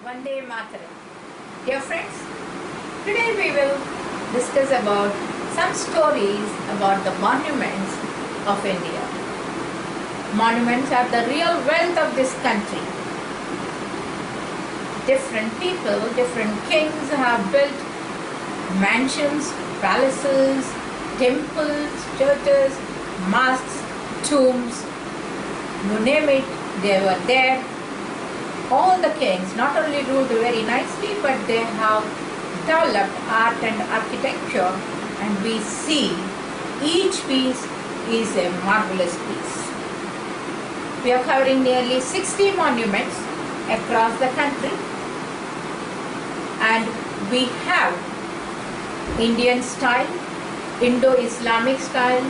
Vande Mataram. Dear friends, today we will discuss about some stories about the monuments of India. Monuments are the real wealth of this country. Different people, different kings have built mansions, palaces, temples, churches, mosques, tombs, you name it, they were there. All the kings not only ruled very nicely, but they have developed art and architecture, and we see each piece is a marvelous piece. We are covering nearly 60 monuments across the country, and we have Indian style, Indo-Islamic style,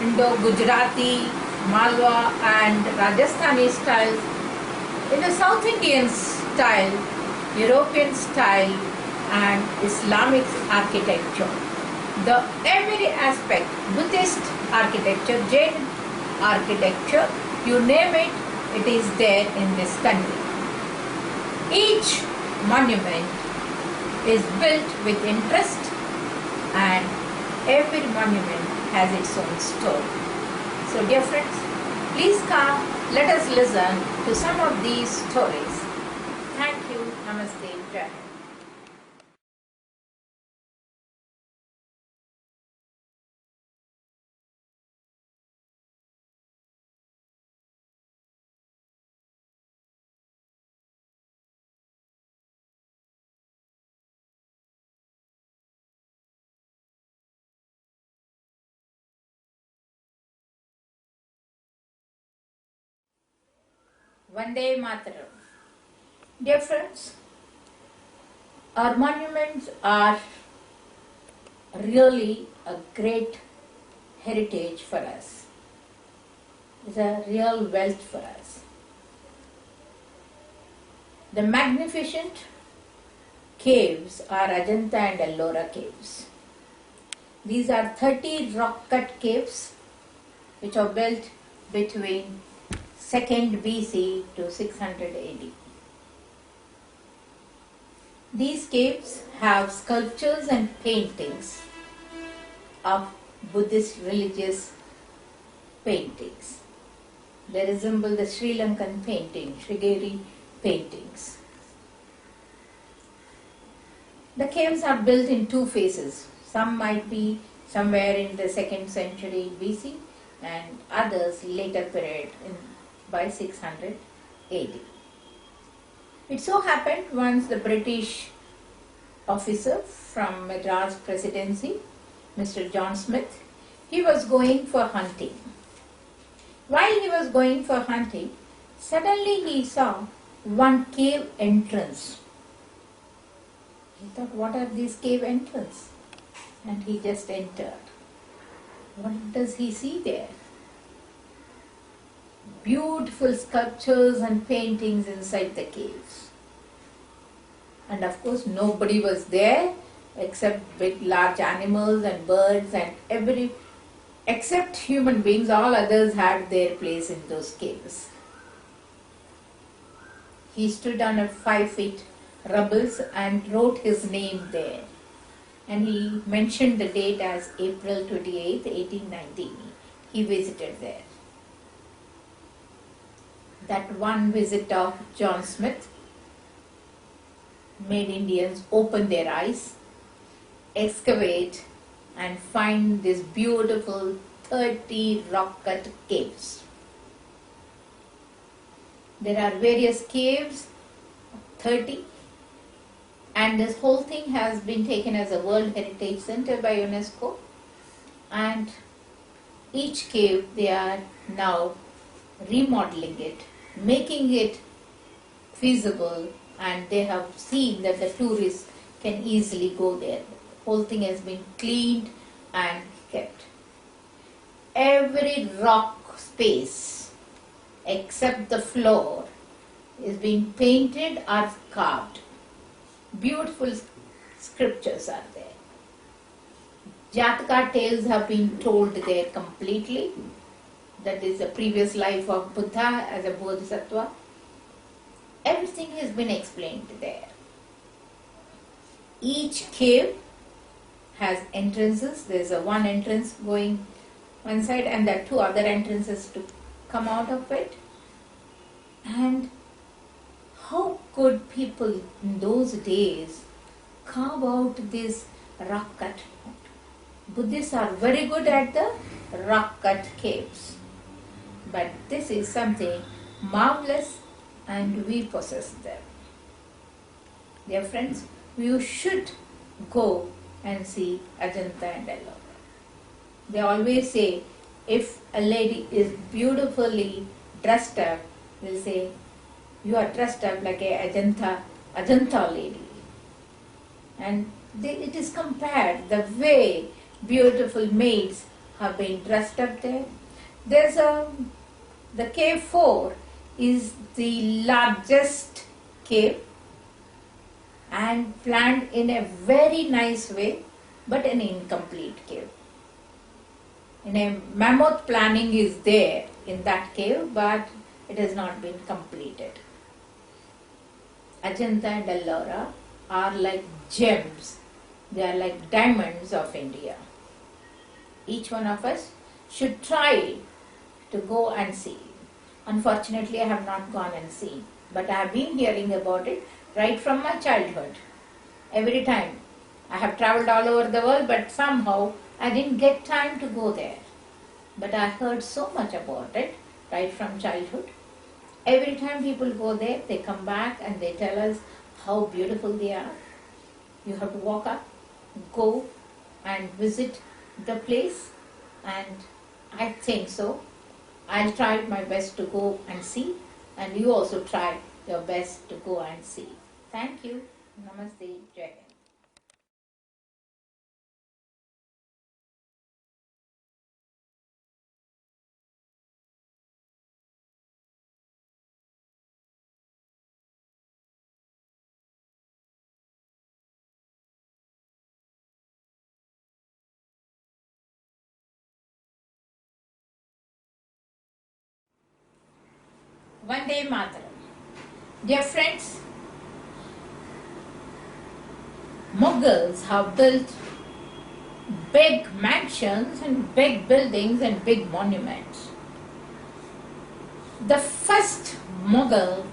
Indo-Gujarati, Malwa and Rajasthani styles, in the South Indian style, European style and Islamic architecture. The every aspect, Buddhist architecture, Jain architecture, you name it, it is there in this country. Each monument is built with interest, and every monument has its own story. So dear friends, please come, let us listen to some of these stories. Thank you. Namaste. Jai Hind. Vande Mataram. Dear friends, our monuments are really a great heritage for us. It's a real wealth for us. The magnificent caves are Ajanta and Ellora caves. These are 30 rock-cut caves which are built between 2nd BC to 600 AD. These caves have sculptures and paintings of Buddhist religious paintings. They resemble the Sri Lankan painting, Srigeri paintings. The caves are built in two phases. Some might be somewhere in the 2nd century BC and others later period by 600 AD. It so happened once the British officer from Madras Presidency, Mr. John Smith, he was going for hunting. While he was going for hunting, suddenly he saw one cave entrance. He thought, what are these cave entrances? And he just entered. What does he see there? Beautiful sculptures and paintings inside the caves. And of course nobody was there except big large animals and birds and except human beings, all others had their place in those caves. He stood on a 5-foot rubbles and wrote his name there. And he mentioned the date as April 28, 1819. He visited there. That one visit of John Smith made Indians open their eyes, excavate and find these beautiful 30 rock-cut caves. There are various caves, 30, and this whole thing has been taken as a World Heritage Center by UNESCO, and each cave they are now remodeling it, making it feasible, and they have seen that the tourists can easily go there. The whole thing has been cleaned and kept. Every rock space except the floor is being painted or carved. Beautiful scriptures are there. Jataka tales have been told there completely. That is the previous life of Buddha as a Bodhisattva. Everything has been explained there. Each cave has entrances. There's a one entrance going one side and there are two other entrances to come out of it. And how could people in those days carve out this rock cut? Buddhists are very good at the rock cut caves. But this is something marvelous and we possess them. Dear friends, you should go and see Ajanta and Ellora. They always say, if a lady is beautifully dressed up, they'll say, you are dressed up like a Ajanta lady. And it is compared the way beautiful maids have been dressed up there. The cave 4 is the largest cave and planned in a very nice way, but an incomplete cave. In a mammoth planning is there in that cave, but it has not been completed. Ajanta and Ellora are like gems. They are like diamonds of India. Each one of us should try to go and see. Unfortunately, I have not gone and seen, but I have been hearing about it right from my childhood. Every time I have traveled all over the world, but somehow I didn't get time to go there. But I heard so much about it right from childhood. Every time people go there, they come back and they tell us how beautiful they are. You have to walk up, go and visit the place, and I think so. I'll try my best to go and see, and you also try your best to go and see. Thank you. Namaste. Jai Hind. Vande Mataram. Dear friends, Mughals have built big mansions and big buildings and big monuments. The first Mughal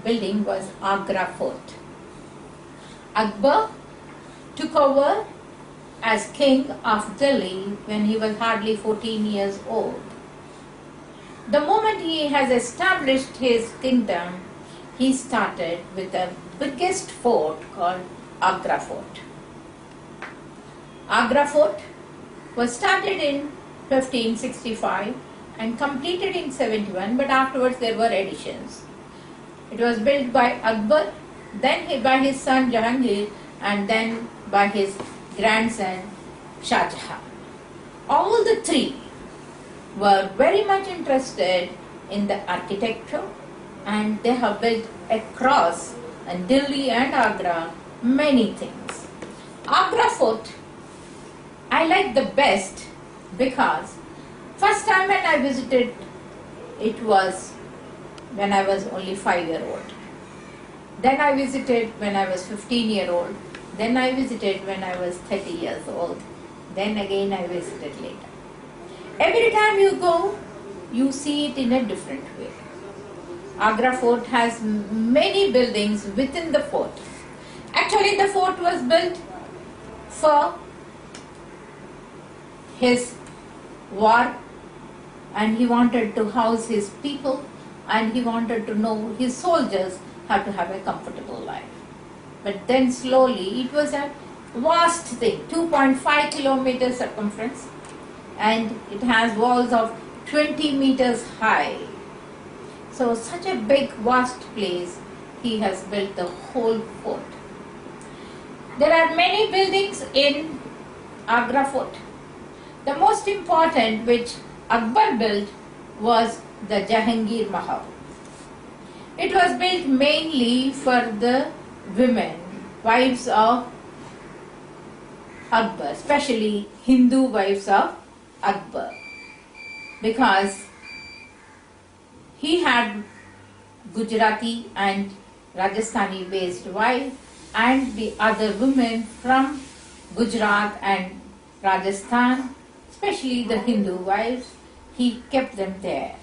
building was Agra Fort. Akbar took over as king of Delhi when he was hardly 14 years old. The moment he has established his kingdom, he started with the biggest fort called Agra Fort. Agra Fort was started in 1565 and completed in 71, but afterwards there were additions. It was built by Akbar, then by his son Jahangir, and then by his grandson Shah Jahan. All the three were very much interested in the architecture, and they have built across Delhi and Agra many things. Agra Fort I like the best because first time when I visited it was when I was only 5-year-old. Then I visited when I was 15-year-old. Then I visited when I was 30 years old. Then again I visited later. Every time you go, you see it in a different way. Agra Fort has many buildings within the fort. Actually, the fort was built for his war, and he wanted to house his people, and he wanted to know his soldiers how to have a comfortable life. But then slowly, it was a vast thing, 2.5 kilometers circumference, and it has walls of 20 meters high. So such a big vast place, he has built the whole fort. There are many buildings in Agra Fort. The most important which Akbar built was the Jahangir Mahal. It was built mainly for the women, wives of Akbar, especially Hindu wives of Akbar, because he had Gujarati and Rajasthani based wife, and the other women from Gujarat and Rajasthan, especially the Hindu wives, he kept them there.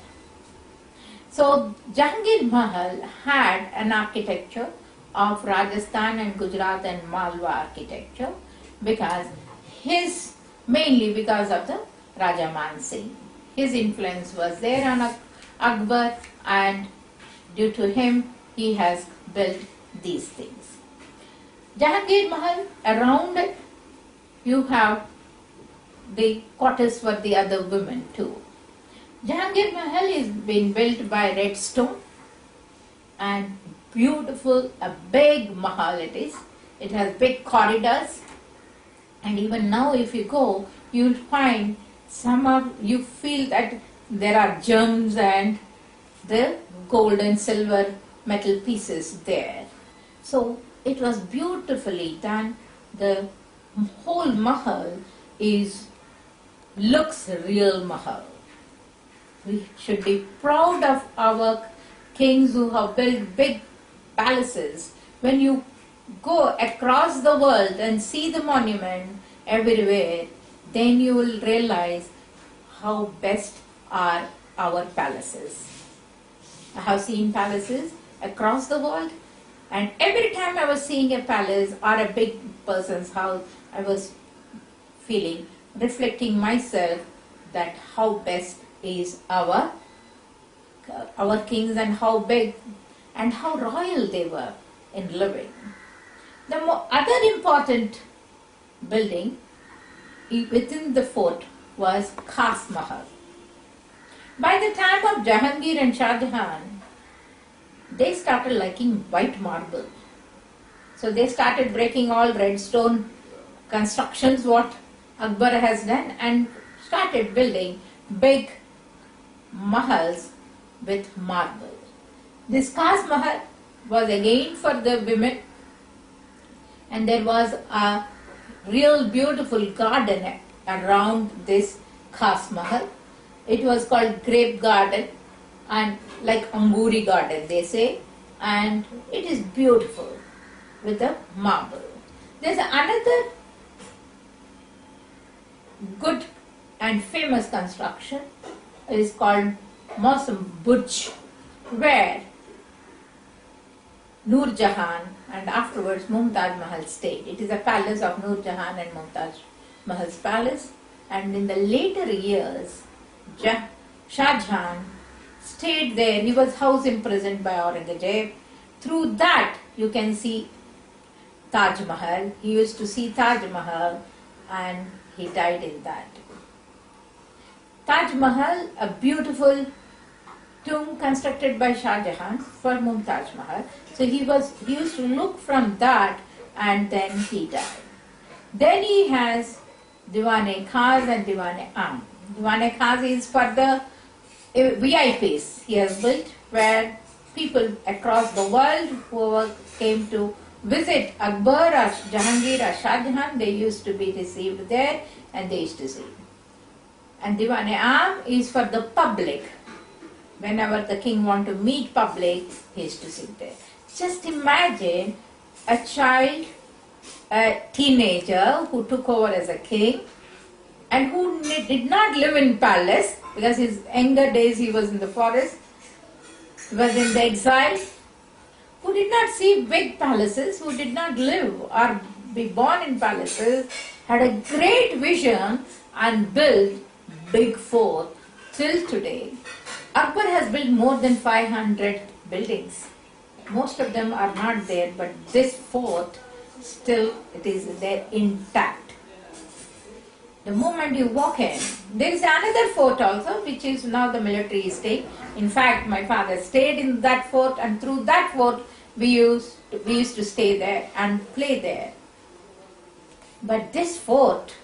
So Jahangir Mahal had an architecture of Rajasthan and Gujarat and Malwa architecture because mainly because of the Raja Man Singh. His influence was there on Akbar, and due to him he has built these things. Jahangir Mahal, around it you have the quarters for the other women too. Jahangir Mahal is being built by red stone and beautiful, a big mahal it is. It has big corridors, and even now if you go, you'll find you feel that there are gems and the gold and silver metal pieces there. So it was beautifully done. The whole mahal looks real mahal. We should be proud of our kings who have built big palaces. When you go across the world and see the monument everywhere, then you will realize how best are our palaces. I have seen palaces across the world, and every time I was seeing a palace or a big person's house, I was reflecting myself that how best is our kings and how big and how royal they were in living. The other important building within the fort was Khas Mahal. By the time of Jahangir and Shah Jahan, they started liking white marble. So they started breaking all red stone constructions what Akbar has done and started building big mahals with marble. This Khas Mahal was again for the women, and there was a real beautiful garden around this Khas Mahal. It was called Grape Garden, and like Anguri Garden they say, and it is beautiful with the marble. There's another good and famous construction. It is called Mausam Burj, where Noor Jahan and afterwards Mumtaz Mahal stayed. It is a palace of Noor Jahan and Mumtaz Mahal's palace, and in the later years Shah Jahan stayed there. He was house imprisoned by Aurangzeb. Through that you can see Taj Mahal. He used to see Taj Mahal and he died in that. Taj Mahal, a beautiful tomb constructed by Shah Jahan for Mumtaz Mahal. So he used to look from that, and then he died. Then he has Diwan-e Khas and Diwan-e Aam. Diwan-e Khas is for the VIPs he has built, where people across the world who came to visit Akbar or Jahangir or Shah Jahan, they used to be received there and they used to see. And Diwan-e Aam is for the public. Whenever the king wanted to meet public, he used to sit there. Just imagine a child, a teenager who took over as a king and who did not live in palace, because his younger days he was in the forest, he was in the exile, who did not see big palaces, who did not live or be born in palaces, had a great vision and built big fort. Till today, Akbar has built more than 500 buildings. Most of them are not there, but this fort still it is there intact. The moment you walk in, there is another fort also, which is now the military estate. In fact, my father stayed in that fort, and through that fort we used to stay there and play there. But this fort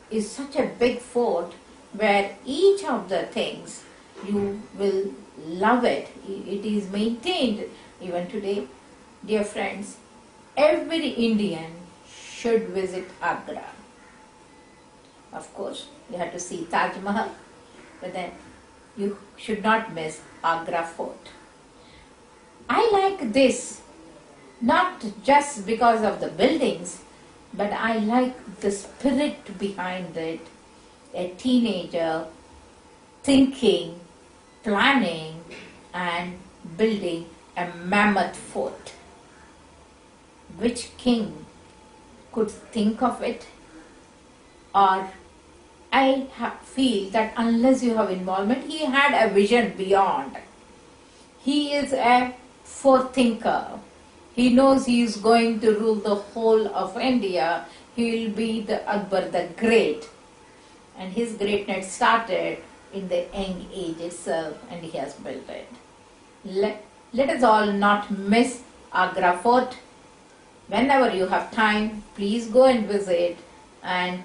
is such a big fort where each of the things you will love it. It is maintained even today. Dear friends, every Indian should visit Agra. Of course, you have to see Taj Mahal, but then you should not miss Agra Fort. I like this not just because of the buildings, but I like the spirit behind it. A teenager thinking, planning, and building a mammoth fort. Which king could think of it? Or feel that unless you have involvement, he had a vision beyond. He is a forethinker. He knows he is going to rule the whole of India. He will be the Akbar the Great. And his greatness started in the young age itself, and he has built it. Let us all not miss Agra Fort. Whenever you have time, please go and visit and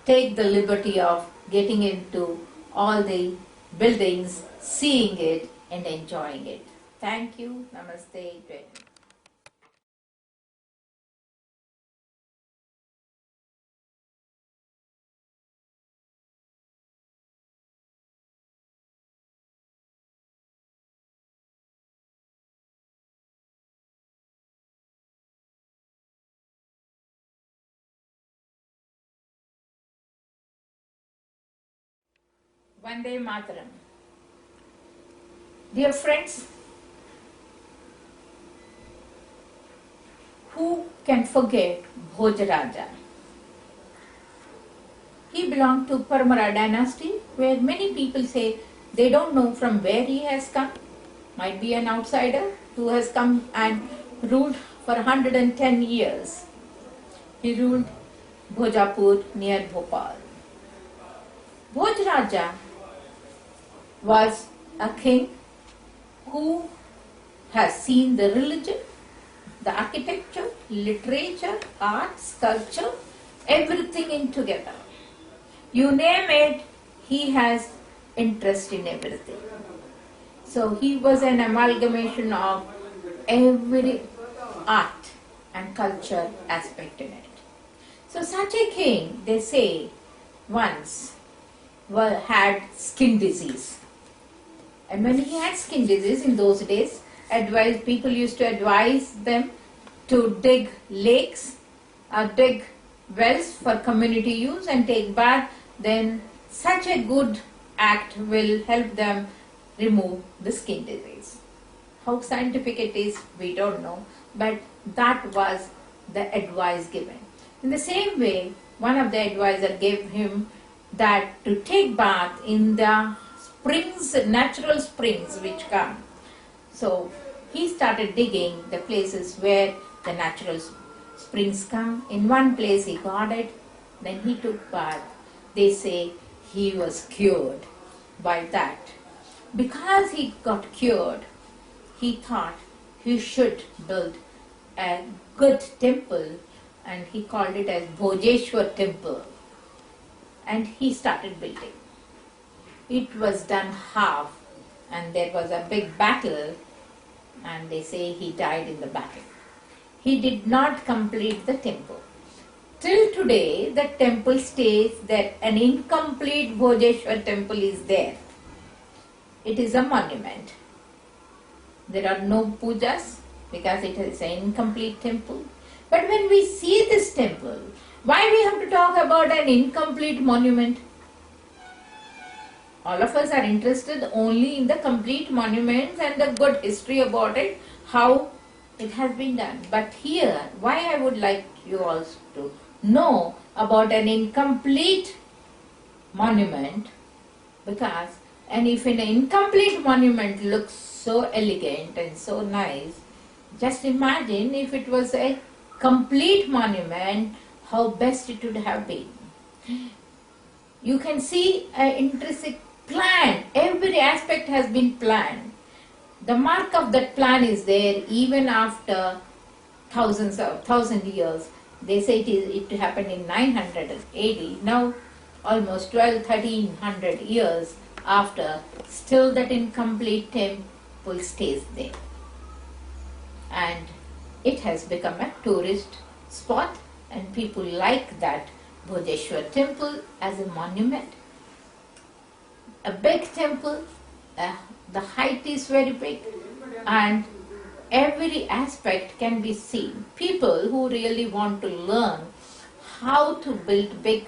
take the liberty of getting into all the buildings, seeing it and enjoying it. Thank you. Namaste. Vande Mataram. Dear friends, who can forget Bhojaraja? He belonged to Parmara dynasty, where many people say they don't know from where he has come. Might be an outsider who has come and ruled for 110 years. He ruled Bhojapur near Bhopal. Bhojaraja was a king who has seen the religion, the architecture, literature, art, sculpture, everything in together. You name it, he has interest in everything. So he was an amalgamation of every art and culture aspect in it. So such a king, they say, once had skin disease. And when he had skin disease in those days, people used to advise them to dig lakes, dig wells for community use and take bath. Then such a good act will help them remove the skin disease. How scientific it is, we don't know, but that was the advice given. In the same way, one of the advisors gave him that to take bath in the springs, natural springs which come. So he started digging the places where the natural springs come. In one place he got it, then he took bath. They say he was cured by that. Because he got cured, he thought he should build a good temple, and he called it as Bhojeshwar temple. And he started building. It was done half, and there was a big battle, and they say he died in the battle. He did not complete the temple. Till today, the temple stays that an incomplete Bhojeshwar temple is there. It is a monument. There are no pujas because it is an incomplete temple. But when we see this temple, why we have to talk about an incomplete monument? All of us are interested only in the complete monuments and the good history about it, how it has been done. But here, why I would like you also to know about an incomplete monument, because if an incomplete monument looks so elegant and so nice, just imagine if it was a complete monument, how best it would have been. You can see an intrinsic plan. Every aspect has been planned. The mark of that plan is there even after thousand years. They say it happened in 980. Now almost 1300 years after, still that incomplete temple stays there. And it has become a tourist spot, and people like that Bhojeshwar temple as a monument. A big temple, the height is very big, and every aspect can be seen. People who really want to learn how to build big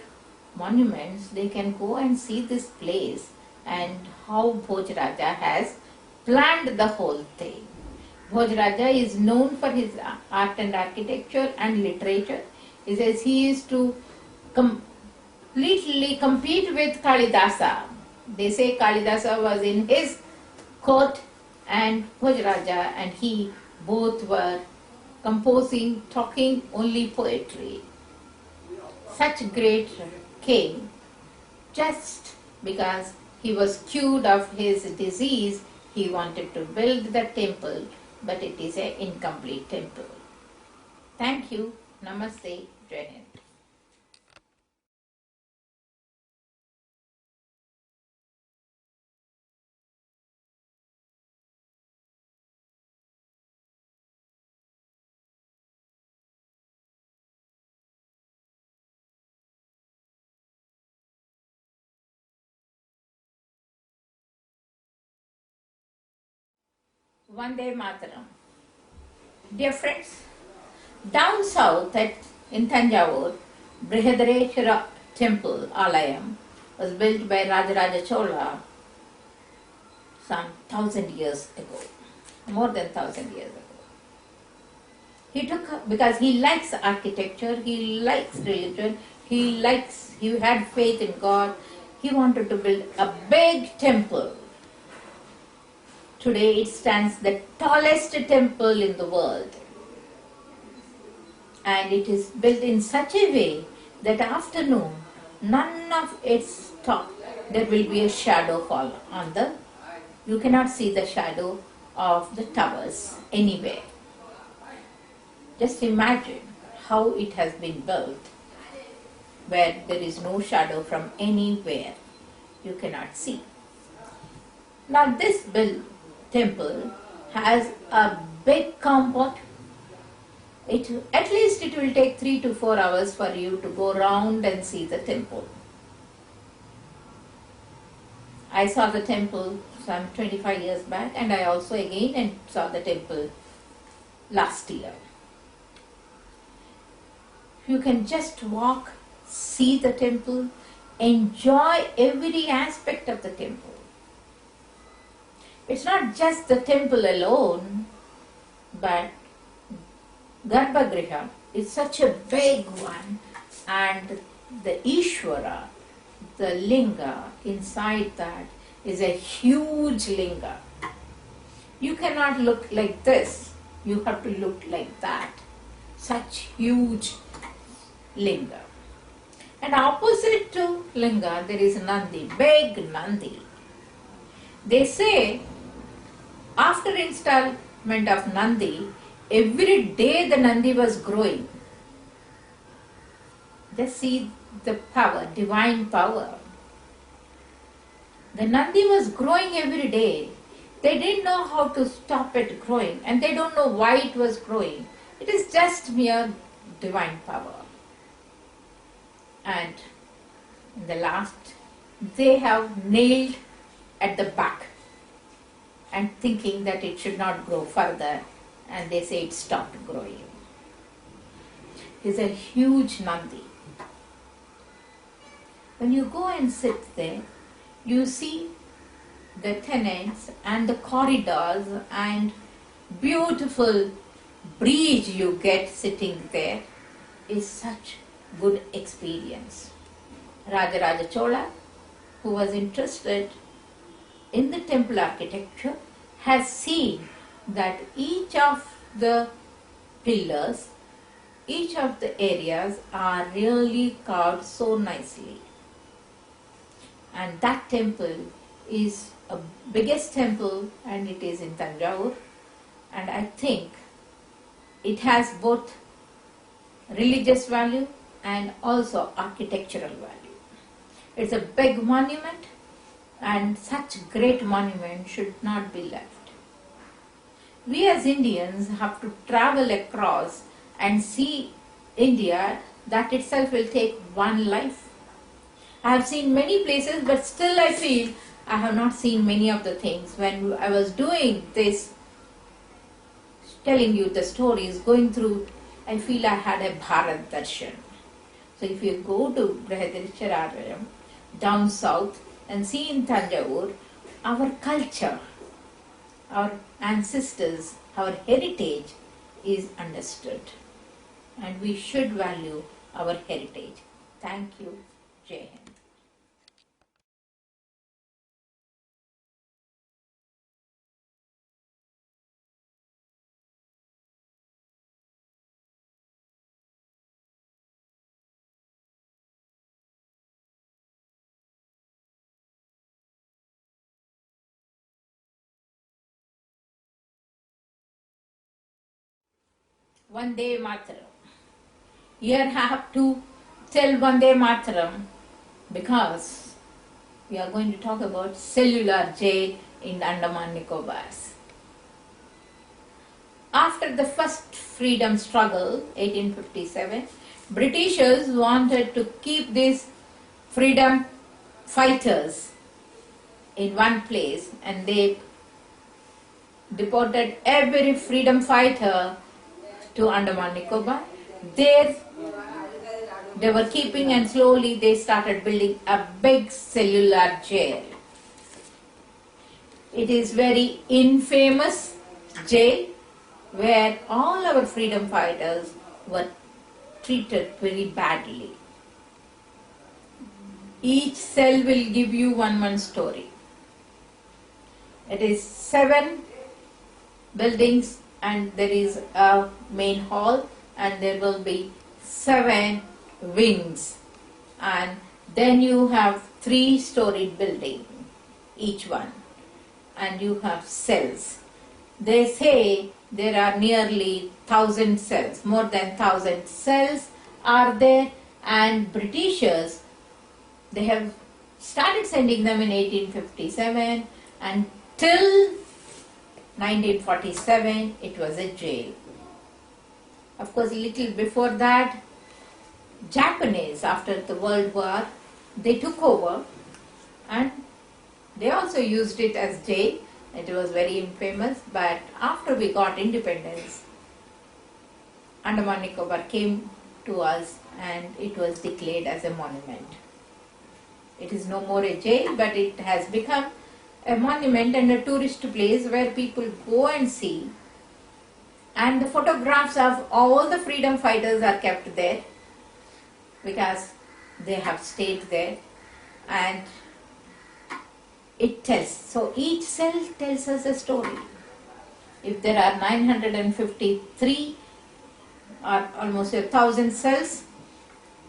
monuments, they can go and see this place and how Bhojaraja has planned the whole thing. Bhojaraja is known for his art and architecture and literature. He says he is to completely compete with Kalidasa. They say Kalidasa was in his court and Bhojaraja and he both were composing, talking only poetry. Such great king, just because he was cured of his disease, he wanted to build the temple, but it is an incomplete temple. Thank you. Namaste. Jai Hind. Vande Mataram. Dear friends, down south in Tanjavur, Brihadareshwara temple, Alayam, was built by Rajaraja Chola some 1,000 years ago, more than 1,000 years ago. He took, because he likes architecture, he likes religion, he had faith in God, he wanted to build a big temple. Today it stands the tallest temple in the world. And it is built in such a way that afternoon, none of its top, there will be a shadow fall on you cannot see the shadow of the towers anywhere. Just imagine how it has been built, where there is no shadow from anywhere. You cannot see. Now this temple has a big compound. At least it will take 3 to 4 hours for you to go round and see the temple. I saw the temple some 25 years back, and I also again saw the temple last year. You can just walk, see the temple, enjoy every aspect of the temple. It's not just the temple alone, but Garbhagriha is such a big one, and the Ishvara, the linga inside that is a huge linga. You cannot look like this, you have to look like that. Such huge linga. And opposite to linga there is Nandi, big Nandi. They say after installment of Nandi, every day the Nandi was growing. Just see the power, divine power. The Nandi was growing every day. They didn't know how to stop it growing, and they don't know why it was growing. It is just mere divine power. And in the last, they have nailed at the back and thinking that it should not grow further, and they say it stopped growing. It is a huge Nandi. When you go and sit there, you see the tenants and the corridors and beautiful breeze you get sitting there is such good experience. Rajaraja Chola, who was interested in the temple architecture, has seen that each of the pillars, each of the areas are really carved so nicely. And that temple is a biggest temple, and it is in Tanjavur, and I think it has both religious value and also architectural value. It's a big monument, and such great monument should not be left. We as Indians have to travel across and see India. That itself will take one life. I have seen many places, but still I feel I have not seen many of the things. When I was doing this telling you the stories, going through, I feel I had a Bharat Darshan. So if you go to Brihadirisharalayam, down south, and see in Tanjavur, our culture, our ancestors, our heritage is understood. And we should value our heritage. Thank you. Jai Hind. Vande Mataram. Here I have to tell Vande Mataram because we are going to talk about cellular jail in Andaman Nicobars. After the first freedom struggle, 1857, Britishers wanted to keep these freedom fighters in one place, and they deported every freedom fighter to Andaman Nicobar. There they were keeping, and slowly they started building a big cellular jail. It is very infamous jail where all our freedom fighters were treated very badly. Each cell will give you one story. It is 7 buildings, and there is a main hall, and there will be 7 wings, and then you have 3-storied building each one, and you have cells. They say there are nearly 1,000 cells, more than 1,000 cells are there, and Britishers, they have started sending them in 1857, and till 1947 it was a jail. Of course, a little before that, Japanese, after the World War, they took over and they also used it as jail. It was very infamous, but after we got independence, Andaman Nicobar came to us and it was declared as a monument. It is no more a jail, but it has become a monument and a tourist place where people go and see. And the photographs of all the freedom fighters are kept there because they have stayed there, and it tells. So each cell tells us a story. If there are 953 or almost 1,000 cells,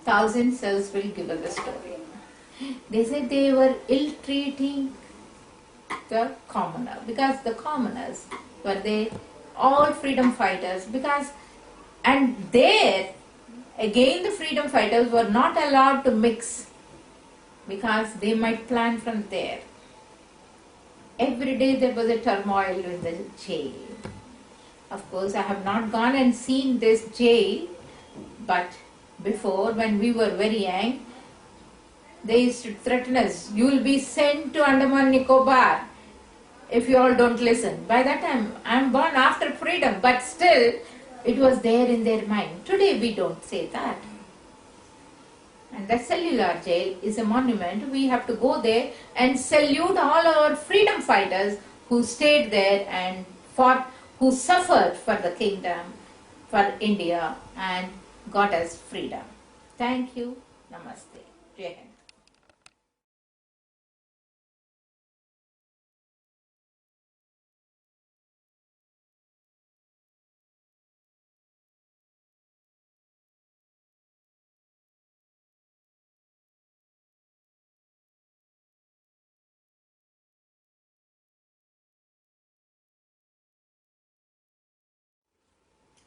1,000 cells will give us a story. They said they were ill-treating the commoner because the commoners were they all freedom fighters, because and there again the freedom fighters were not allowed to mix because they might plan from there. Every day there was a turmoil in the jail. Of course, I have not gone and seen this jail, but before, when we were very young, they used to threaten us, you will be sent to Andaman Nicobar if you all don't listen. By that time, I am born after freedom, but still it was there in their mind. Today we don't say that. And the cellular jail is a monument. We have to go there and salute all our freedom fighters who stayed there and fought, who suffered for the kingdom, for India, and got us freedom. Thank you. Namaste. Jai Hind.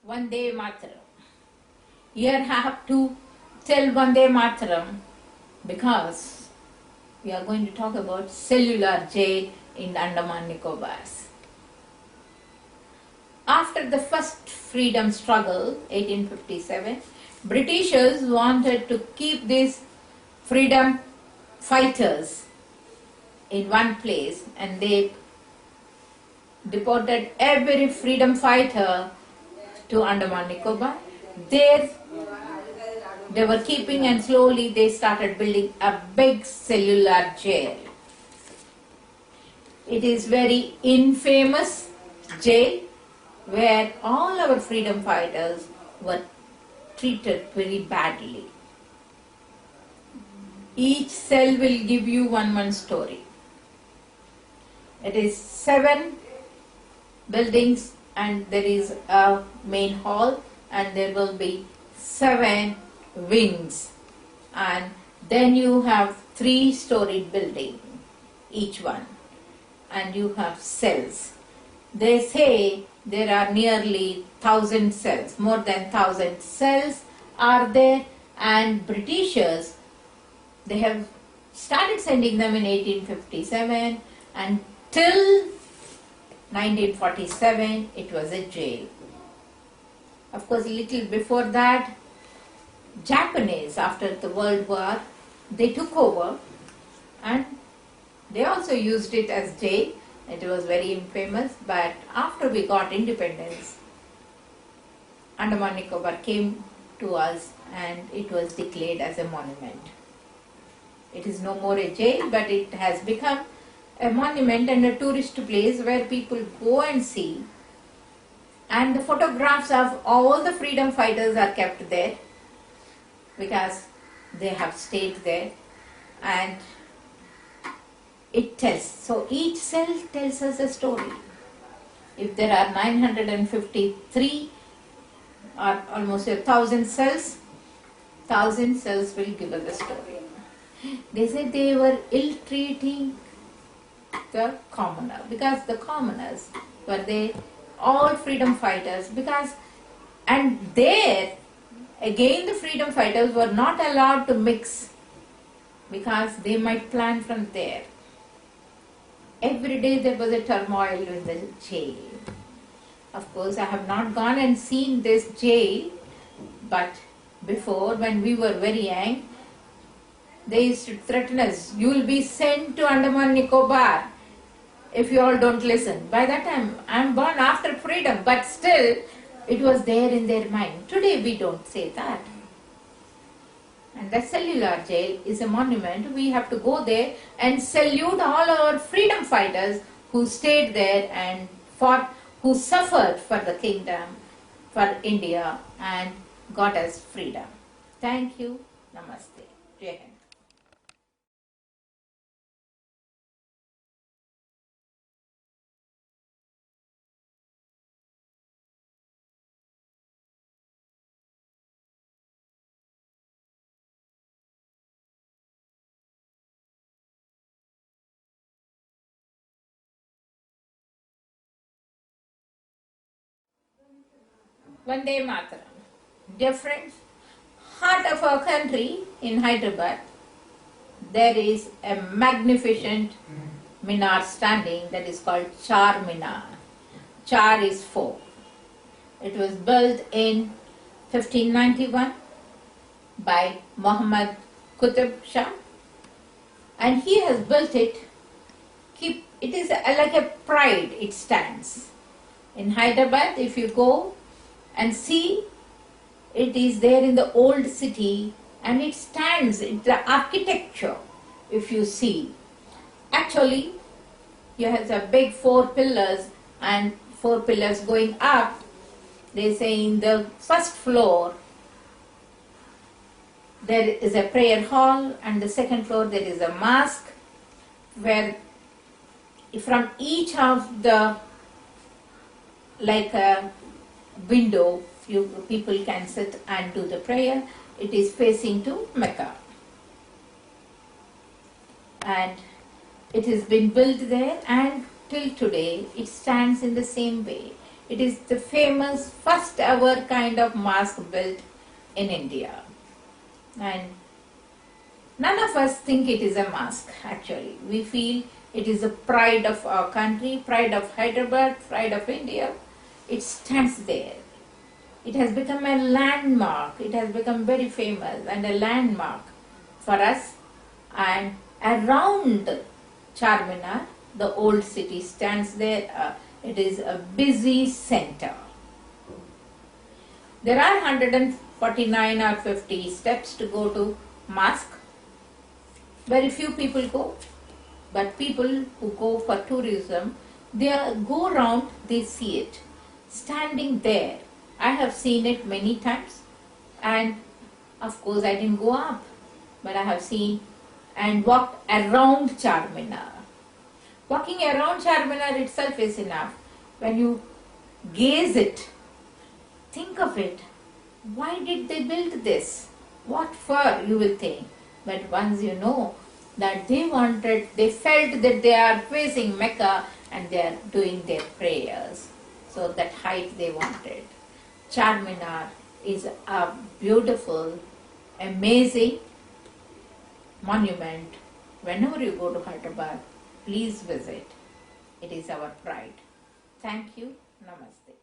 Vande Mataram. Here I have to tell Vande Mataram because we are going to talk about cellular jail in Andaman Nicobars. After the first freedom struggle, 1857, Britishers wanted to keep these freedom fighters in one place, and they deported every freedom fighter to Andaman Nicobar. There they were keeping, and slowly they started building a big cellular jail. It is very infamous jail where all our freedom fighters were treated very badly. Each cell will give you one story. It is 7 buildings, and there is a main hall, and there will be 7 wings, and then you have 3-storied building each one, and you have cells. They say there are nearly 1,000 cells, more than 1,000 cells are there, and Britishers, they have started sending them in 1857, and till 1947 it was a jail. Of course, a little before that, Japanese, after the World War, they took over and they also used it as jail. It was very infamous, but after we got independence, Andaman Nicobar came to us and it was declared as a monument. It is no more a jail, but it has become a monument and a tourist place where people go and see. And the photographs of all the freedom fighters are kept there because they have stayed there, and it tells. So each cell tells us a story. If there are 953 or almost 1,000 cells, 1,000 cells will give us a story. They said they were ill-treating the commoner, because the commoners were they all freedom fighters, because, and there again the freedom fighters were not allowed to mix because they might plan from there. Every day there was a turmoil in the jail. Of course, I have not gone and seen this jail, but before, when we were very young, they used to threaten us, you will be sent to Andaman Nicobar if you all don't listen. By that time, I am born after freedom, but still it was there in their mind. Today we don't say that. And the cellular jail is a monument. We have to go there and salute all our freedom fighters who stayed there and fought, who suffered for the kingdom, for India, and got us freedom. Thank you. Namaste. Jai Hind. Vande Mataram. Dear friends, heart of our country in Hyderabad, there is a magnificent minar standing that is called Char Minar. Char is 4. It was built in 1591 by Muhammad Qutb Shah, and he has built it. It is like a pride. It stands in Hyderabad. If you go and see, it is there in the old city, and it stands. It's the architecture, if you see. Actually, it has a big 4 pillars, and 4 pillars going up. They say in the first floor there is a prayer hall, and the second floor there is a mosque, where from each of the, like a window, people can sit and do the prayer. It is facing to Mecca, and it has been built there, and till today it stands in the same way. It is the famous first ever kind of mosque built in India, and none of us think it is a mosque. Actually, we feel it is a pride of our country, pride of Hyderabad, pride of India. It stands there. It has become a landmark. It has become very famous and a landmark for us. And around Charminar, the old city stands there. It is a busy center. There are 149 or 50 steps to go to mosque. Very few people go, but people who go for tourism, go around, they see it. Standing there, I have seen it many times, and of course I didn't go up, but I have seen and walked around Charminar. Walking around Charminar itself is enough. When you gaze it, think of it. Why did they build this? What for, you will think. But once you know that they felt that they are facing Mecca and they are doing their prayers. So that height they wanted. Charminar is a beautiful, amazing monument. Whenever you go to Hyderabad, please visit. It is our pride. Thank you. Namaste.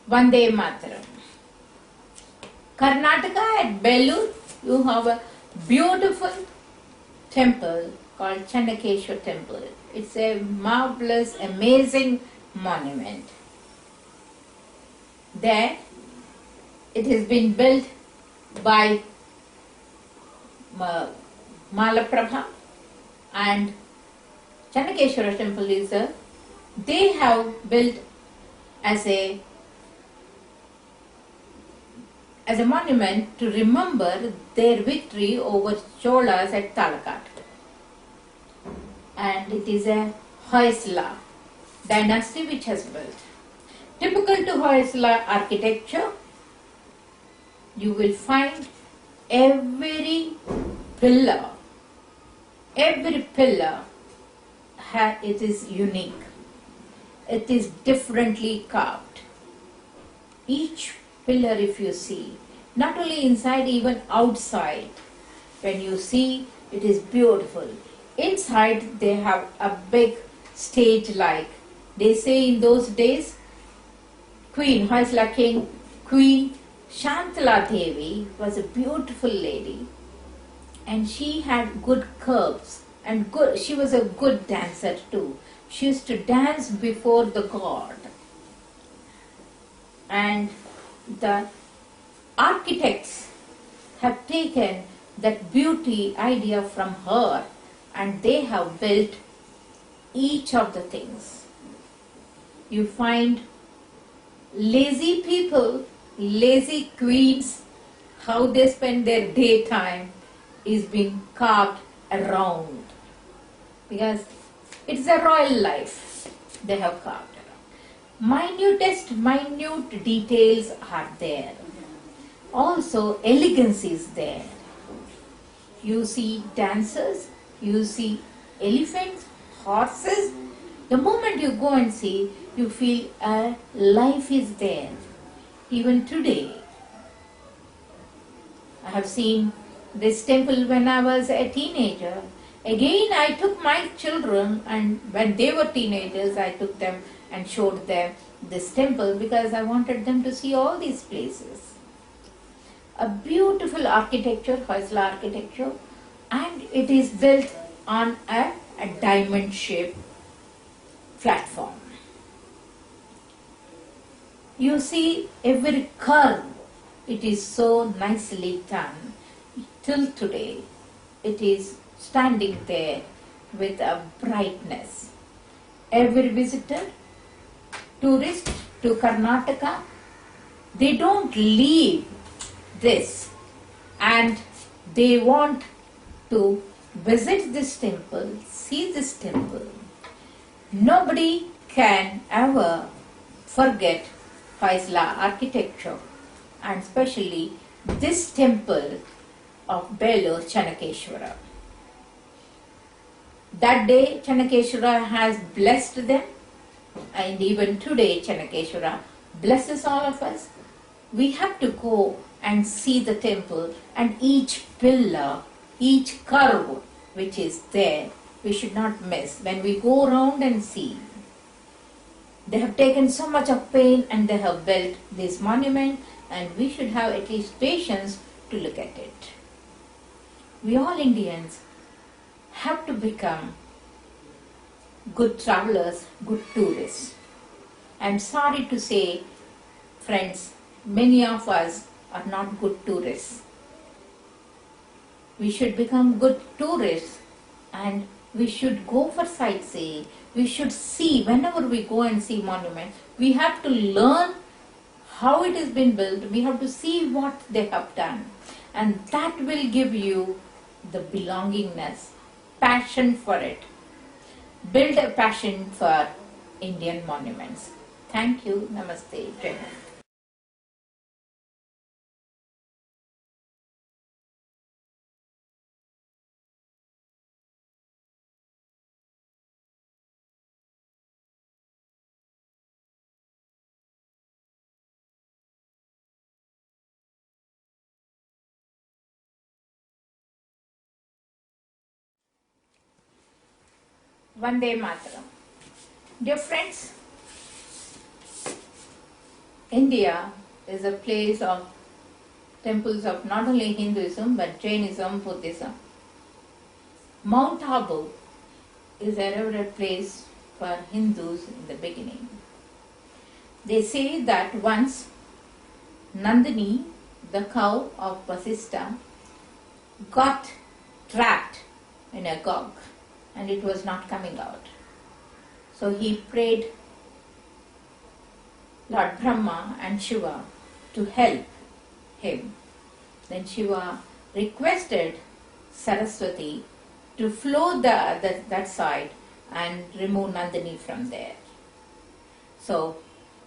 Vande Mataram. Karnataka at Belur, you have a beautiful temple called Channakeshwar temple. It's a marvelous, amazing monument. There, it has been built by Malaprabha, and Channakeshwar temple they have built as a monument to remember their victory over Cholas at Talakat. And it is a Hoysala dynasty which has built. Typical to Hoysala architecture, you will find every pillar, it is unique. It is differently carved. Each pillar, if you see, not only inside, even outside, when you see, it is beautiful. Inside they have a big stage, like they say in those days, Hoysala King, Queen Shantala Devi was a beautiful lady, and she had good curves and she was a good dancer too. She used to dance before the god. And the architects have taken that beauty idea from her, and they have built each of the things. You find lazy people, lazy queens, how they spend their daytime is being carved around, because it's a royal life they have carved. Minute details are there. Also, elegance is there. You see dancers, you see elephants, horses. The moment you go and see, you feel a life is there. Even today, I have seen this temple when I was a teenager. Again, I took my children, and when they were teenagers, I took them and showed them this temple because I wanted them to see all these places. A beautiful architecture, Hoysala architecture, and it is built on a diamond-shaped platform. You see every curve, it is so nicely done. Till today, it is standing there with a brightness. Every visitor, tourist to Karnataka, they don't leave this, and they want to visit this temple, see this temple. Nobody can ever forget Hoysala architecture, and especially this temple of Belur Channakeshwara. That day Channakeshwara has blessed them, and even today Channakeshwara blesses all of us. We have to go and see the temple, and each pillar, each curve which is there, we should not miss. When we go around and see, they have taken so much of pain and they have built this monument, and we should have at least patience to look at it. We all Indians have to become good travelers, good tourists. I'm sorry to say, friends, many of us are not good tourists. We should become good tourists, and we should go for sightseeing. We should see, whenever we go and see monuments, we have to learn how it has been built. We have to see what they have done. And that will give you the belongingness, passion for it. Build a passion for Indian monuments. Thank you. Namaste. Jai Hind. Vande Mataram. Dear friends, India is a place of temples of not only Hinduism but Jainism, Buddhism. Mount Abu is a revered place for Hindus in the beginning. They say that once Nandini, the cow of Vasistha, got trapped in a gog and it was not coming out. So he prayed Lord Brahma and Shiva to help him. Then Shiva requested Saraswati to flow that side and remove Nandini from there. So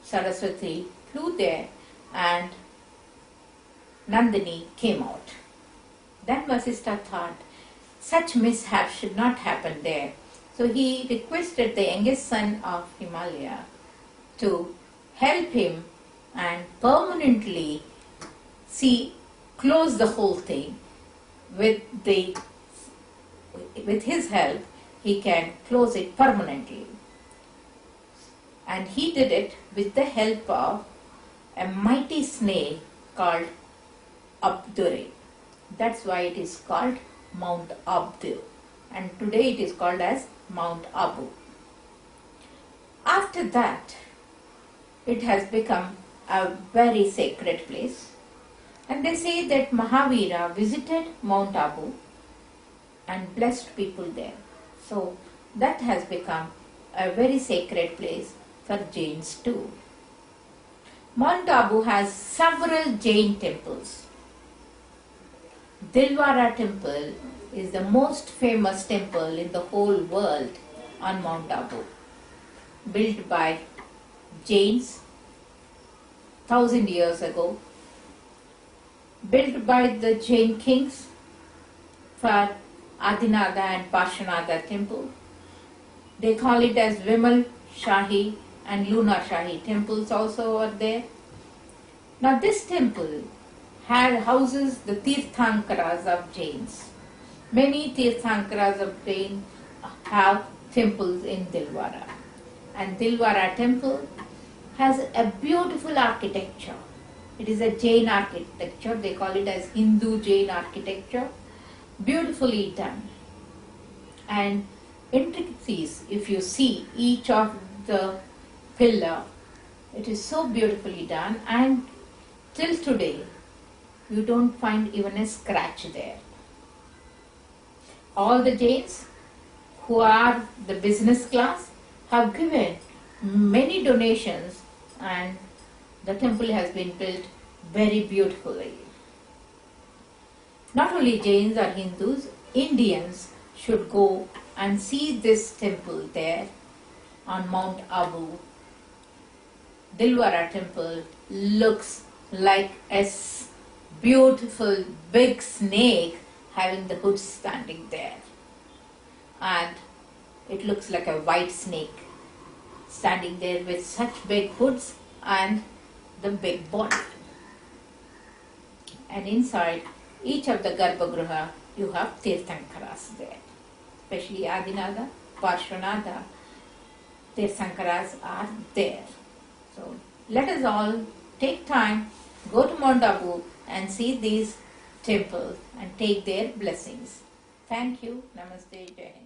Saraswati flew there and Nandini came out. Then Vasistha thought such mishap should not happen there. So he requested the youngest son of Himalaya to help him and permanently close the whole thing. With his help, he can close it permanently. And he did it with the help of a mighty snake called Abdure. That's why it is called Mount Abdu. And today it is called as Mount Abu. After that, it has become a very sacred place. And they say that Mahavira visited Mount Abu and blessed people there. So that has become a very sacred place for Jains too. Mount Abu has several Jain temples. Dilwara temple is the most famous temple in the whole world on Mount Abu, built by Jains 1000 years ago, built by the Jain kings for Adinada and Parshanada temple. They call it as Vimal Shahi and Lunar Shahi temples also are there. Now this temple houses the Tirthankaras of Jains. Many Tirthankaras of Jain have temples in Dilwara. And Dilwara temple has a beautiful architecture. It is a Jain architecture. They call it as Hindu Jain architecture. Beautifully done. And intricacies, if you see each of the pillar, it is so beautifully done, and till today you don't find even a scratch there. All the Jains who are the business class have given many donations, and the temple has been built very beautifully. Not only Jains or Hindus, Indians should go and see this temple there on Mount Abu. Dilwara temple looks like a beautiful big snake having the hood standing there. And it looks like a white snake standing there with such big hoods and the big body. And inside each of the Garbhagriha you have Tirthankaras there. especially Adinada, Parshvanatha, Tirthankaras are there. So let us all take time, go to Mount Abu and see these temples and take their blessings. Thank you. Namaste. Jai Hind.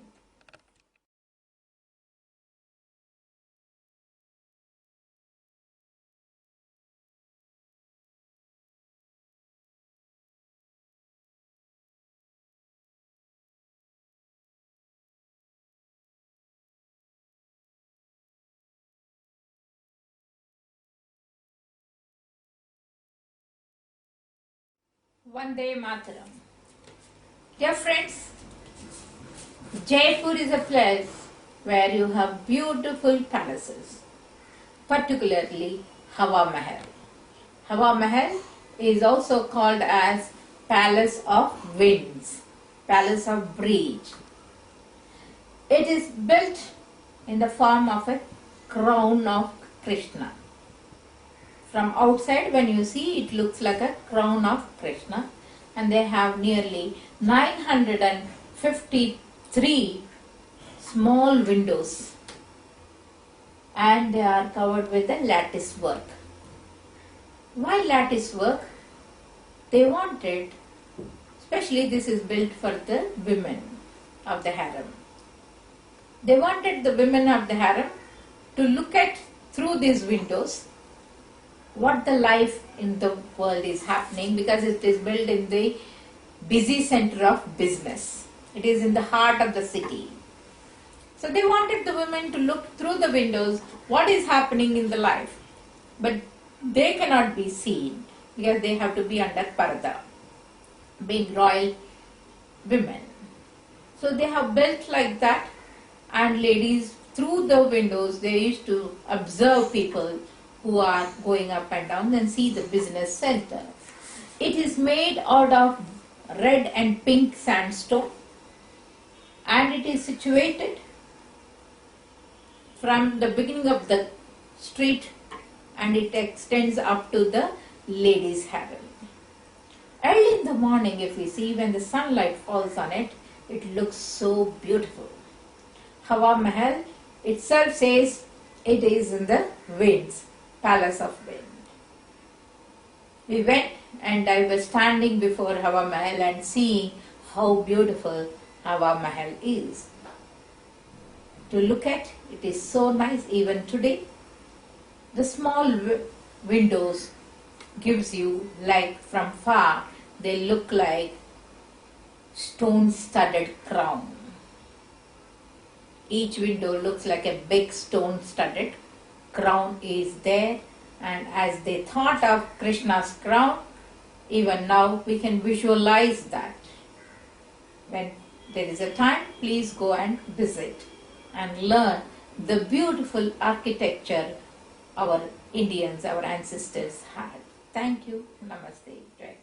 Vande Mataram. Dear friends, Jaipur is a place where you have beautiful palaces, particularly Hawa Mahal. Hawa Mahal is also called as Palace of Winds, Palace of Breeze. It is built in the form of a crown of Krishna. From outside, when you see, it looks like a crown of Krishna, and they have nearly 953 small windows, and they are covered with a lattice work. Why lattice work? They wanted, especially this is built for the women of the harem. They wanted the women of the harem to look at through these windows what the life in the world is happening, because it is built in the busy center of business. It is in the heart of the city. So they wanted the women to look through the windows what is happening in the life. But they cannot be seen because they have to be under parda, being royal women. So they have built like that, and ladies through the windows they used to observe people who are going up and down and see the business center. It is made out of red and pink sandstone, and it is situated from the beginning of the street and it extends up to the ladies' harem. Early in the morning, if we see, when the sunlight falls on it, it looks so beautiful. Hawa Mahal itself says it is in the winds, Palace of Wind. We went and I was standing before Hawa Mahal and seeing how beautiful Hawa Mahal is. To look at, it is so nice even today. The small windows gives you, like from far, they look like stone-studded crown. Each window looks like a big stone-studded crown is there, and as they thought of Krishna's crown, even now we can visualize that. When there is a time, please go and visit and learn the beautiful architecture our Indians, our ancestors had. Thank you. Namaste. Jai.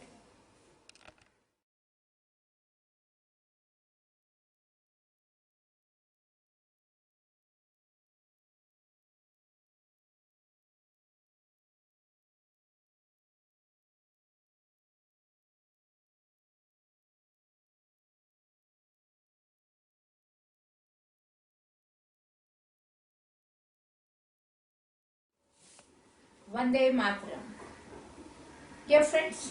Vande Mataram. Dear friends,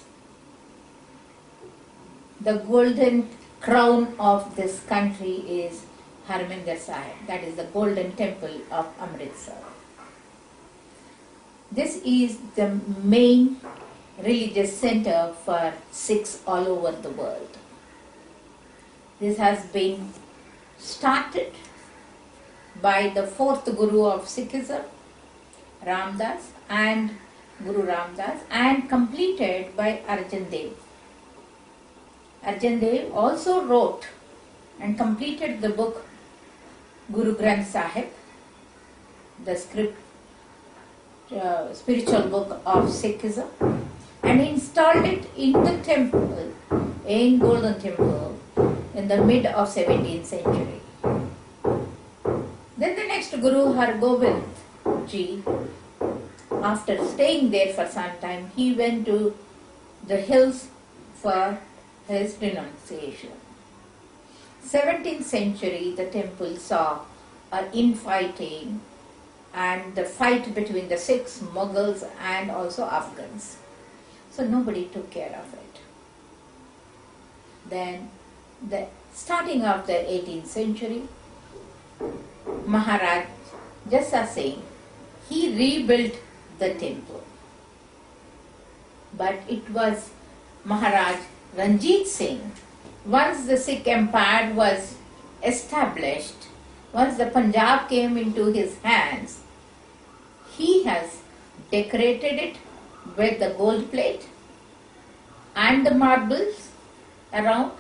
the golden crown of this country is Harminder Sahib, that is the golden temple of Amritsar. This is the main religious center for Sikhs all over the world. This has been started by the fourth Guru of Sikhism, Ramdas, and Guru Ramdas, and completed by Arjan Dev. Arjan Dev also wrote and completed the book Guru Granth Sahib, the spiritual book of Sikhism, and installed it in the temple, in Golden Temple, in the mid of 17th century. Then the next Guru Har Gobind Ji, after staying there for some time, he went to the hills for his renunciation. 17th century, the temple saw infighting and the fight between the Sikhs, Mughals and also Afghans. So nobody took care of it. Then, the starting of the 18th century, Maharaj Jassa Singh, he rebuilt the temple. But it was Maharaj Ranjit Singh, once the Sikh Empire was established, once the Punjab came into his hands, he has decorated it with the gold plate and the marbles around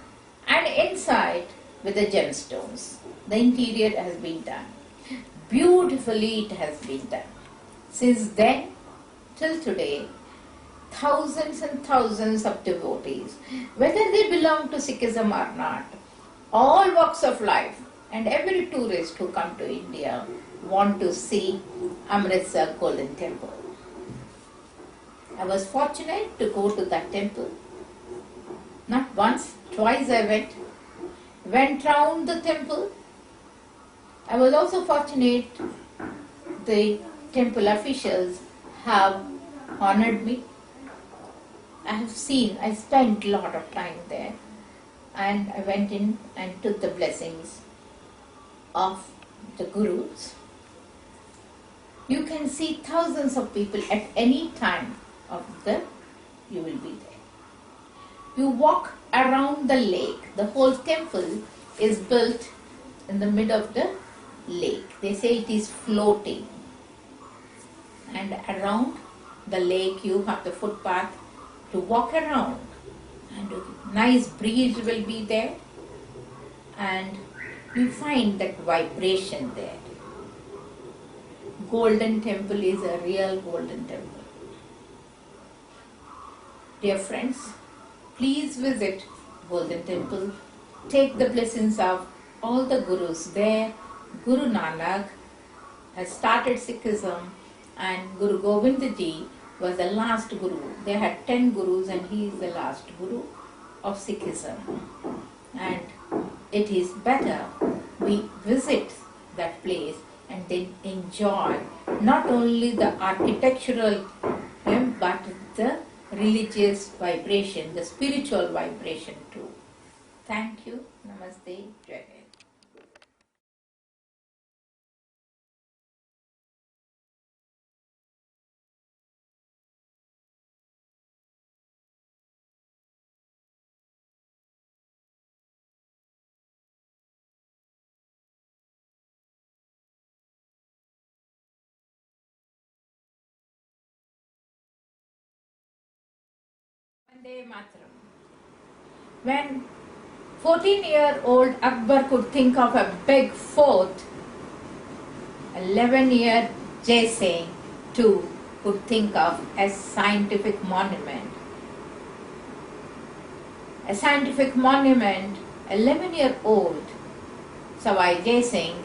and inside with the gemstones. The interior has been done. Beautifully it has been done. Since then till today, thousands and thousands of devotees, whether they belong to Sikhism or not, all walks of life, and every tourist who come to India want to see Amritsar Golden Temple. I was fortunate to go to that temple. Not once, twice I went round the temple. I was also fortunate the temple officials have honored me. I spent a lot of time there, and I went in and took the blessings of the gurus. You can see thousands of people at any time you will be there. You walk around the lake. The whole temple is built in the middle of the lake. They say it is floating. And around the lake you have the footpath to walk around, and a nice breeze will be there, and you find that vibration there. Golden Temple is a real golden temple. Dear friends, please visit Golden Temple. Take the blessings of all the gurus there. Guru Nanak has started Sikhism, and Guru Gobind Ji was the last guru. They had 10 gurus and he is the last guru of Sikhism. And it is better we visit that place and then enjoy not only the architectural but the religious vibration, the spiritual vibration too. Thank you. Namaste. Jai Hind. Vande Mataram. When 14-year-old Akbar could think of a big fort, 11-year Jai Singh too could think of a scientific monument. A scientific monument, 11-year-old Savai Jai Singh,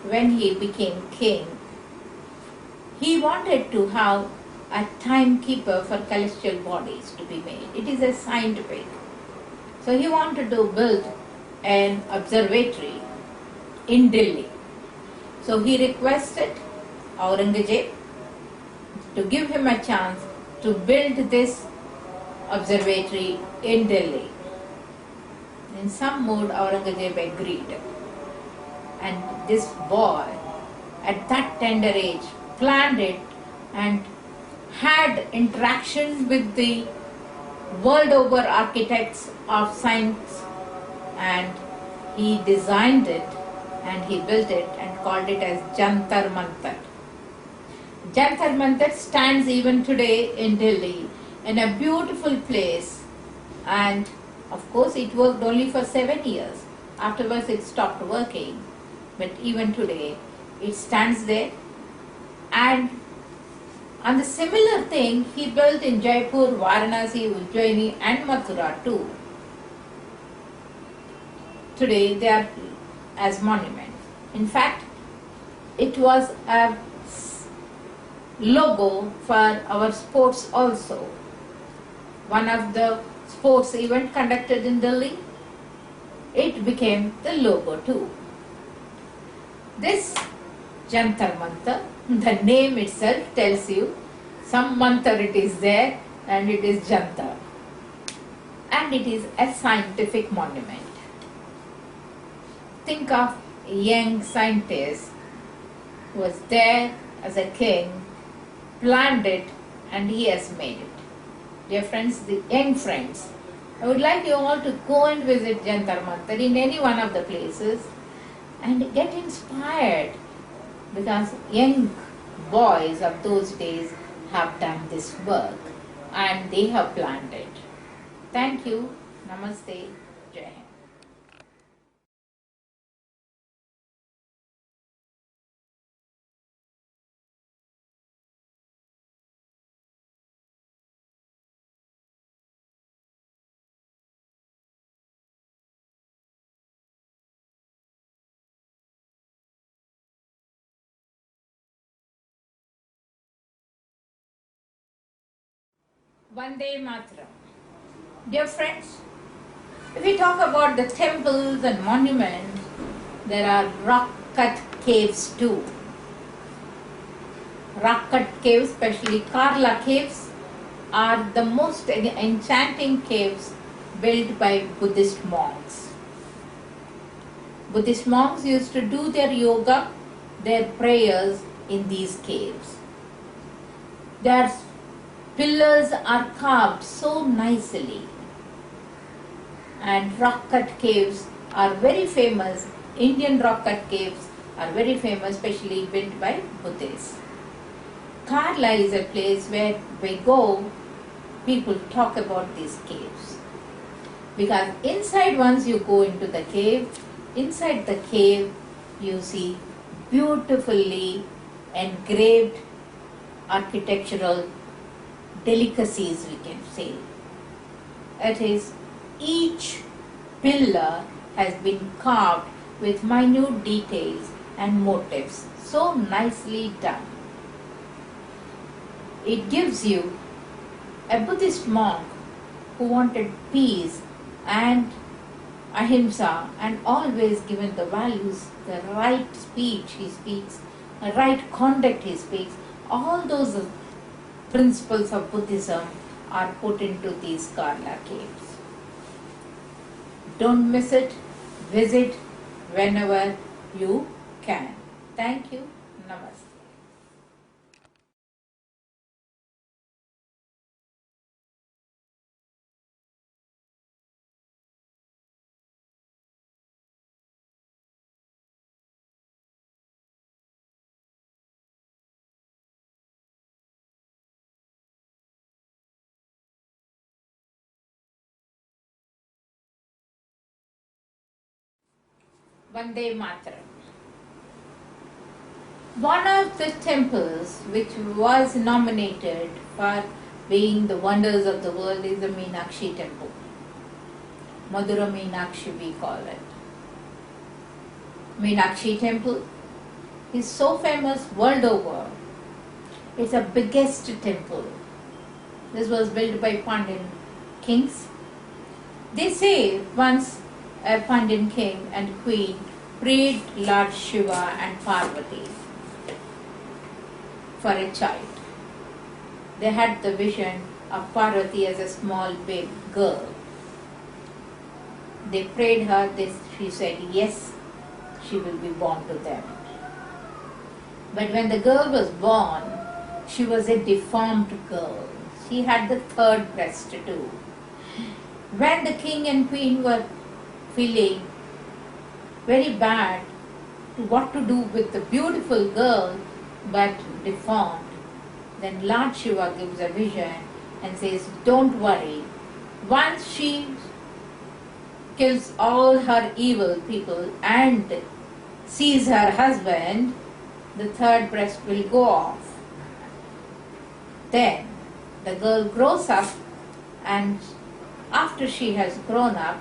when he became king, he wanted to have a timekeeper for celestial bodies to be made. It is a scientific. So he wanted to build an observatory in Delhi. So he requested Aurangzeb to give him a chance to build this observatory in Delhi. In some mood, Aurangzeb agreed. And this boy, at that tender age, planned it and had interactions with the world over architects of science, and he designed it and he built it and called it as Jantar Mantar. Jantar Mantar stands even today in Delhi in a beautiful place, and of course it worked only for 7 years. Afterwards it stopped working, but even today it stands there. And on the similar thing he built in Jaipur, Varanasi, Ujjaini and Mathura too. Today they are as monuments. In fact, it was a logo for our sports also. One of the sports event conducted in Delhi, it became the logo too. This Jantar Mantar, the name itself tells you some mantar it is there, and it is Jantar. And it is a scientific monument. Think of a young scientist who was there as a king, planned it, and he has made it. Dear friends, the young friends, I would like you all to go and visit Jantar Mantar in any one of the places and get inspired, because young boys of those days have done this work and they have planned it. Thank you. Namaste. Jai Hind. Vande Mataram. Dear friends, if we talk about the temples and monuments, there are rock-cut caves too. Rock-cut caves, especially Karla caves, are the most enchanting caves built by Buddhist monks. Buddhist monks used to do their yoga, their prayers in these caves. Their pillars are carved so nicely, and rock-cut caves are very famous. Indian rock-cut caves are very famous, especially built by Buddhists. Karla is a place where we go, people talk about these caves. Because inside, once you go into the cave, inside the cave you see beautifully engraved architectural delicacies, we can say. It is, each pillar has been carved with minute details and motifs, so nicely done. It gives you a Buddhist monk who wanted peace and ahimsa, and always given the values, the right speech he speaks, the right conduct he speaks. All those principles of Buddhism are put into these Karla caves. Don't miss it. Visit whenever you can. Thank you. Namaste. Vande Mataram. One of the temples which was nominated for being the wonders of the world is the Meenakshi temple. Madura Meenakshi we call it. Meenakshi temple is so famous world over. It's the biggest temple. This was built by Pandyan kings. They say once a Pandyan king and queen prayed Lord Shiva and Parvati for a child. They had the vision of Parvati as a small babe girl. They prayed her, she said yes, she will be born to them. But when the girl was born, she was a deformed girl. She had the third breast too. When the king and queen were feeling very bad what to do with the beautiful girl but deformed, then Lord Shiva gives a vision and says, don't worry, once she kills all her evil people and sees her husband, the third breast will go off. Then the girl grows up, and after she has grown up,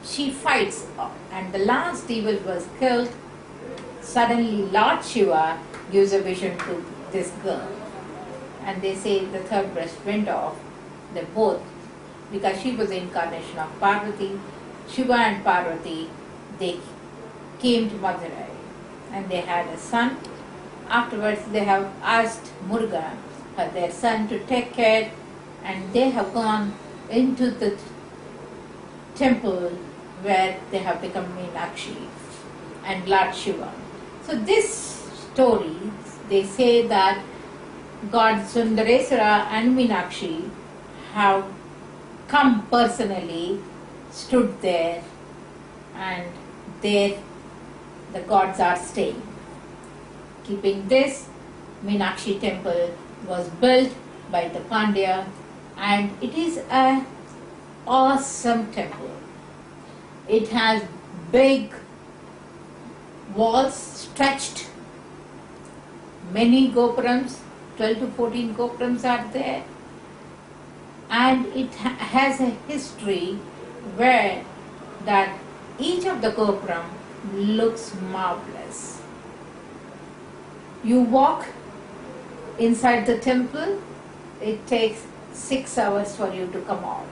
she fights, and the last evil was killed. Suddenly Lord Shiva gives a vision to this girl, and they say the third breast went off. They both, because she was the incarnation of Parvati, Shiva and Parvati, they came to Madurai and they had a son. Afterwards, they have asked Muruga, their son, to take care, and they have gone into the temple where they have become Meenakshi and Lord Shiva. So this story, they say that God Sundareswara and Meenakshi have come personally, stood there, and there the gods are staying. Keeping this, Meenakshi temple was built by the Pandya, and it is an awesome temple. It has big walls stretched, many gopurams, 12 to 14 gopurams are there, and it has a history where that each of the gopuram looks marvelous. You walk inside the temple, it takes 6 hours for you to come out.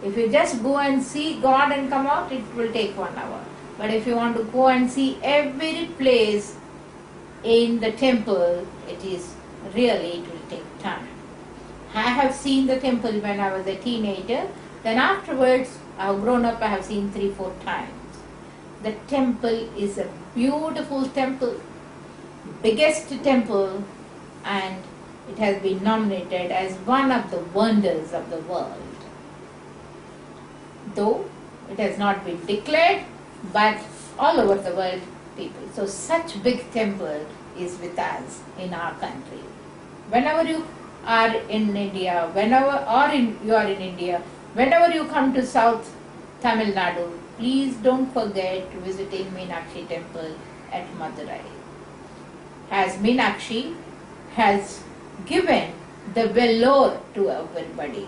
If you just go and see God and come out, it will take 1 hour. But if you want to go and see every place in the temple, it will take time. I have seen the temple when I was a teenager. Then afterwards, I have grown up, I have seen 3-4 times. The temple is a beautiful temple, biggest temple, and it has been nominated as one of the wonders of the world. Though it has not been declared, but all over the world people. So such big temple is with us in our country. Whenever you are in India, whenever you come to South Tamil Nadu, please don't forget visiting Meenakshi temple at Madurai. As Meenakshi has given the Vellore to everybody.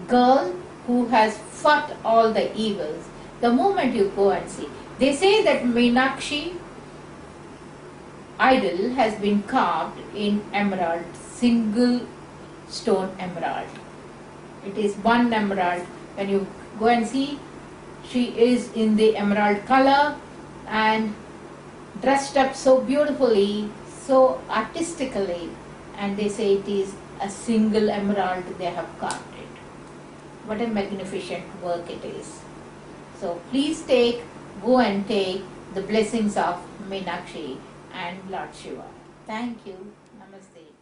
Girl who has fought all the evils. The moment you go and see, they say that Meenakshi idol has been carved in emerald, single stone emerald. It is one emerald. When you go and see, she is in the emerald color and dressed up so beautifully, so artistically, and they say it is a single emerald they have carved it. What a magnificent work it is. So please go and take the blessings of Meenakshi and Lord Shiva. Thank you. Namaste.